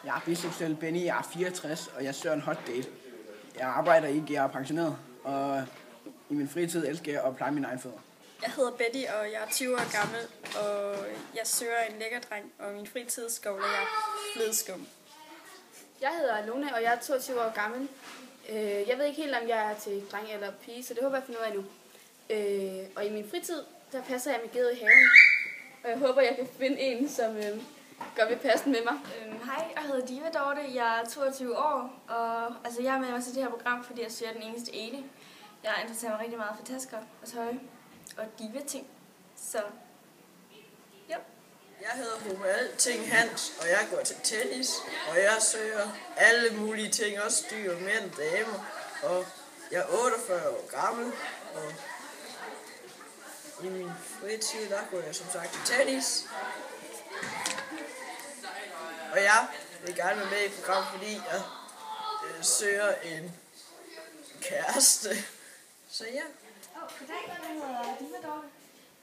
Jeg er biseksuel Benny, jeg er 64, og jeg søger en hot date. Jeg arbejder ikke, jeg er pensioneret, og i min fritid elsker jeg at pleje mine egne fødder. Jeg hedder Betty, og jeg er 20 år gammel, og jeg søger en lækker dreng, og min fritid skovler jeg flødeskum. Jeg hedder Lone, og jeg er 22 år gammel. Jeg ved ikke helt, om jeg er til dreng eller pige, så det håber jeg finder ud af nu. Og i min fritid, der passer jeg med geder i haven. Og jeg håber, jeg kan finde en, som godt vil passe med mig. Hej, jeg hedder Diva Dorte. Jeg er 22 år, og jeg er med mig til det her program, fordi jeg søger den eneste ene. Jeg interesserer mig rigtig meget for tasker og tøj og diva-ting. Så, ja. Jeg hedder Homer Alting Hans, og jeg går til tennis, og jeg søger alle mulige ting, også dyr, mænd, damer. Og jeg er 48 år gammel, og i min fritid, der går jeg som sagt til tennis. Og jeg vil gerne være med i programmet, fordi jeg søger en kæreste. Så ja. Goddag, jeg hedder Diva Dorte.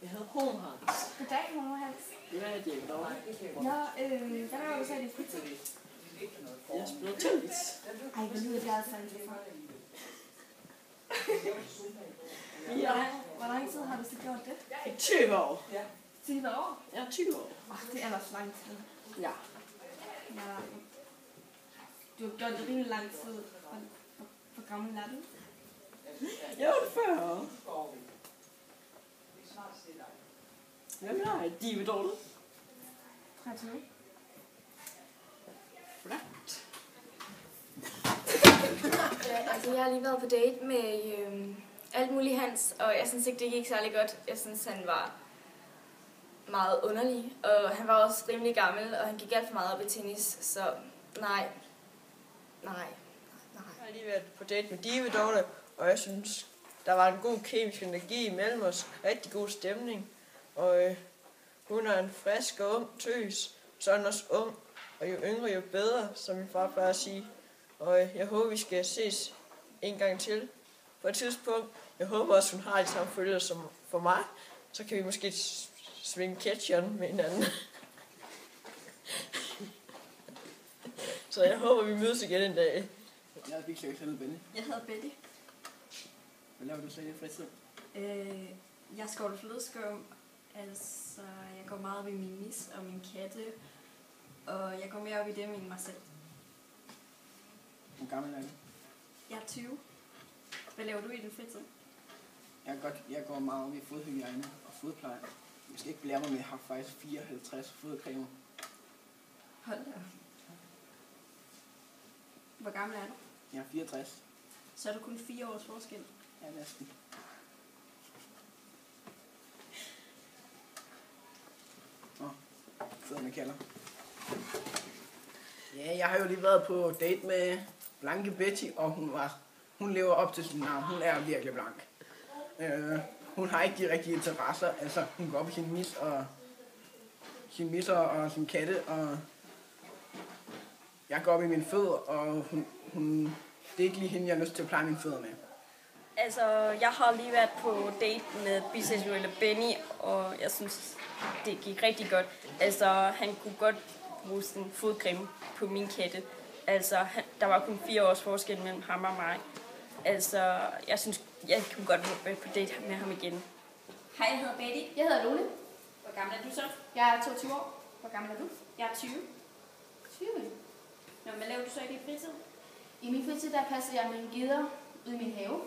Jeg hedder Homer Hans. Goddag, Homer Hans. Hvad er det, Dorte? Nå, hvad laver du så i din fritid? Jeg spiller tennis. Ej, hvor lyder det altså interessant. Hvor lang tid har du så gjort det? I 20 år. 20 år? Jeg er 20 år. Det er ellers lang tid. Ja. Ja. Du har gjort det rimelig lang tid. Hvor gammel er du? Jeg er 40. Hvem er jeg? Diva Dorte. 23. Flot. Jeg har lige været på date med alt muligt Hans, og jeg synes ikke, det gik særlig godt. Jeg synes, han var meget underlig, og han var også rimelig gammel, og han gik alt for meget op i tennis, så nej. Jeg har lige været på date med Diva Dorte, og jeg synes, der var en god kemisk energi imellem os, rigtig god stemning, og hun er en frisk og ung tøs, så er hun også ung, og jo yngre, jo bedre, som min far plejer at sige. Og jeg håber, vi skal ses en gang til på et tidspunkt. Jeg håber også, hun har de samme følelser som for mig, så kan vi måske svinge catcheren med hinanden. Så jeg håber, vi mødes igen en dag. Jeg er biseksuel Benny. Jeg hedder Betty. Hvad laver du så i din fritid? Jeg skovler flødeskum. Jeg går meget op i min mis og min katte, og jeg går mere op i dem end mig selv. Hvor gammel er du? Jeg er 20. Hvad laver du i din fritid? Jeg går meget op i fodhygiejne og fodpleje. Jeg skal ikke blære mig med, jeg har faktisk 54 fodcremer. Hold da. Hvor gammel er du? Jeg er 64. Så er du kun 4 års forskel. Ja, næsten. Fødderne kalder. Ja, jeg har jo lige været på date med Blanke Betty, og hun lever op til sin navn. Hun er virkelig blank. Hun har ikke de rigtige interesser. Altså, hun går op i sin misser og sin katte, og jeg går op i mine fødder, og det er ikke lige hende, jeg har lyst til at pleje mine fødder med. Jeg har lige været på date med biseksuelle Benny, og jeg synes, det gik rigtig godt. Han kunne godt bruge sådan fodcreme på min katte. Der var kun 4 års forskel mellem ham og mig. Jeg synes, jeg kunne godt være på date med ham igen. Hej, jeg hedder Betty. Jeg hedder Lone. Hvor gammel er du så? Jeg er 22 år. Hvor gammel er du? Jeg er 20. 20. Nå, hvad laver du så i din fritid? I min fritid, der passer jeg mine geder ude i min have.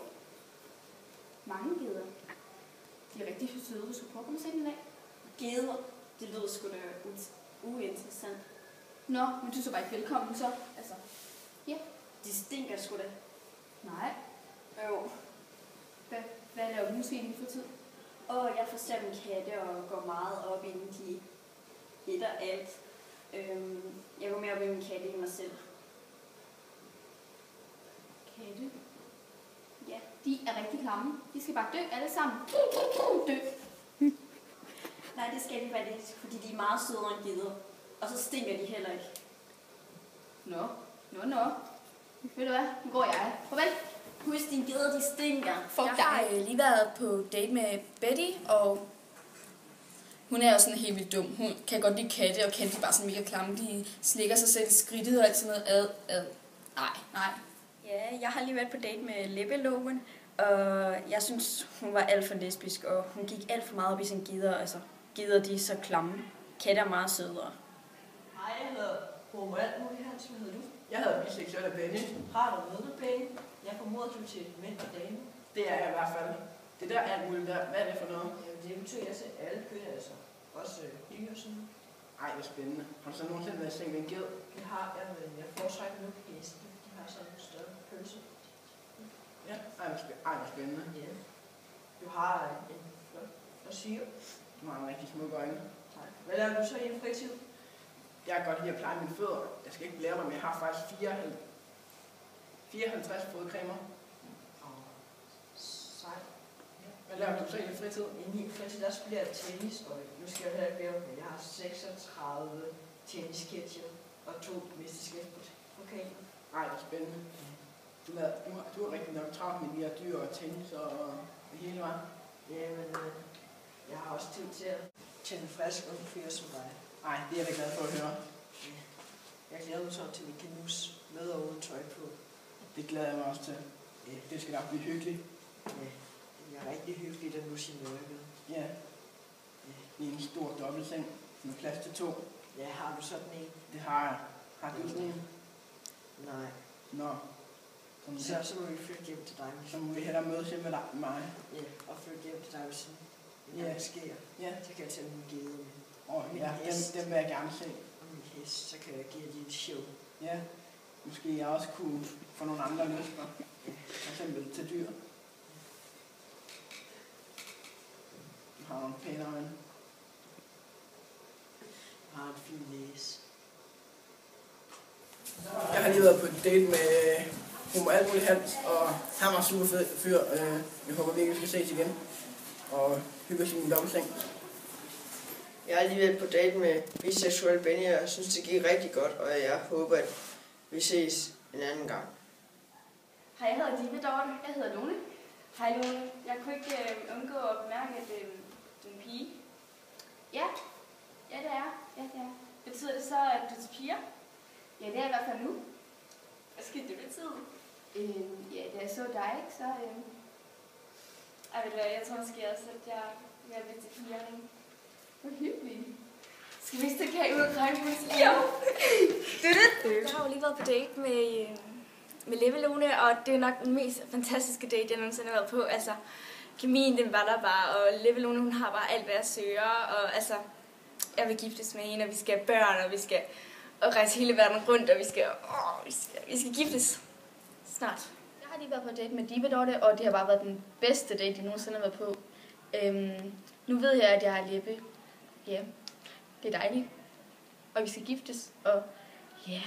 Mange geder. De er rigtig søde. Du skulle prøve at komme og se den i dag. Geder, det lyder sgu da uinteressant. Nå, men du er så bare ikke velkommen, så. Ja. De stinker sgu da. Nej. Jo. Hvad laver du måske i din fritid? Og jeg forstår min katte og går meget op i den. De etter alt. Jeg går mere op i min katte end mig selv. Katte? Ja. De er rigtig klamme. De skal bare dø alle sammen. Dø. Nej, det skal de faktisk, fordi de er meget sødere end geder. Og så stinker de heller ikke. Nå. Ved du hvad? Nu går jeg. Farvel. Husk, dine geder, de stinker. Jeg har lige været på date med Betty, og Hun er jo sådan helt vildt dum. Hun kan godt lide katte, og katte er bare sådan mega klamme. De slikker sig selv i skridtet og alt sådan noget. Nej. Ja, jeg har lige været på date med Leppe-Loven, og jeg synes, hun var alt for lesbisk, og hun gik alt for meget op i sin gider. Altså, gider de er så klamme. Katte er meget sødere. Hej, jeg hedder Homo alt muligt Hans. Hvad hedder du? Jeg hedder biseksuel af Benny. Har du mødepenge? Jeg formoder, du til mænd og dame. Det er jeg i hvert fald. Det der alt muligt der. Hvad er det for noget? Jamen, det betyder, at jeg ser alle køn, altså. Også dyr og sådan. Ej, hvor spændende. Har du så nogensinde været i seng med en ged? Det har jeg, men jeg foretrækker nu heste. De har sådan en større pølse. Ja. Ej, hvor spændende. Ja. Du har en flot frisyr. Du har en rigtig smuk øjne. Tak. Hvad laver du så i en fritid? Jeg kan godt lide at pleje mine fødder. Jeg skal ikke blære mig, men jeg har faktisk 54 fodcremer. Sejt. Hvad laver du så i din fritid? I min fritid, der spiller jeg tennis, og nu skal jeg heller ikke blære mig, men jeg har 36 tennisketcher og 2 mesterskabspokaler. Ej, det er spændende. Du er rigtig nok travlt med de her dyr og tennis og det hele, var. Ja, men jeg har også tid til at tjene frisk ung fyr som dig. Ej, det er jeg da glad for at høre. Ja. Jeg glæder mig sådan til, vi kan nus med og uden tøj på. Det glæder jeg mig også til. Ja. Det skal nok blive hyggeligt. Ja. Det er rigtig hyggeligt at nusse i mørket. Ja. I en stor dobbeltseng med plads til 2. Ja, har du sådan en? Det har jeg. Har du sådan en? Nej. Nå. Så må vi flytte hjem til dig. Så må vi hellere mødes hjemme med dig med mig. Ja, og flytte hjem til dig, hvis Ja. det sker. Ja. Så kan jeg tage min gede med. Ja, dem vil jeg gerne se. Og min hest, så kan jeg give dig et show. Ja. Måske jeg også kunne få nogle andre lyster. For eksempel til dyr. Du har nogle pæne øjne. Jeg har en fin næse. Jeg har lige været på et date med Homo alt muligt Hans, og han var super fed fyr. Jeg håber virkelig, vi skal ses igen. Og hygge os i min dobbeltseng. Jeg har lige været på date med biseksuel Benny, og jeg synes, det gik rigtig godt, og jeg håber, at vi ses en anden gang. Hej, jeg hedder Diva Dorte. Jeg hedder Lone. Hej Lone. Jeg kunne ikke undgå at bemærke, at du er en pige. Ja. Ja, det er. Ja, det er. Betyder det så, at du er til piger? Ja, det er i hvert fald nu. Hvad skal det betyde? Ja, da jeg så dig, ikke, så... Ej, ved du hvad, jeg tror måske også, at jeg er lidt til pigerne. Hvor hyggeligt. Skal vi ikke stikke ud og række på os? Jo! Jeg har jo lige været på date med Leppe-Lone, og det er nok den mest fantastiske date, jeg nogensinde har været på. Altså, kemien, den var der bare, og Leppe-Lone, hun har bare alt, hvad jeg søger, og altså, jeg vil giftes med hende, og vi skal have børn, og vi skal rejse hele verden rundt, og vi skal giftes snart. Jeg har lige været på date med Diva Dorte, og det har bare været den bedste date, jeg nogensinde har været på. Nu ved jeg, at jeg er Leppe. Ja, det er dejligt. Og vi skal giftes, og ja...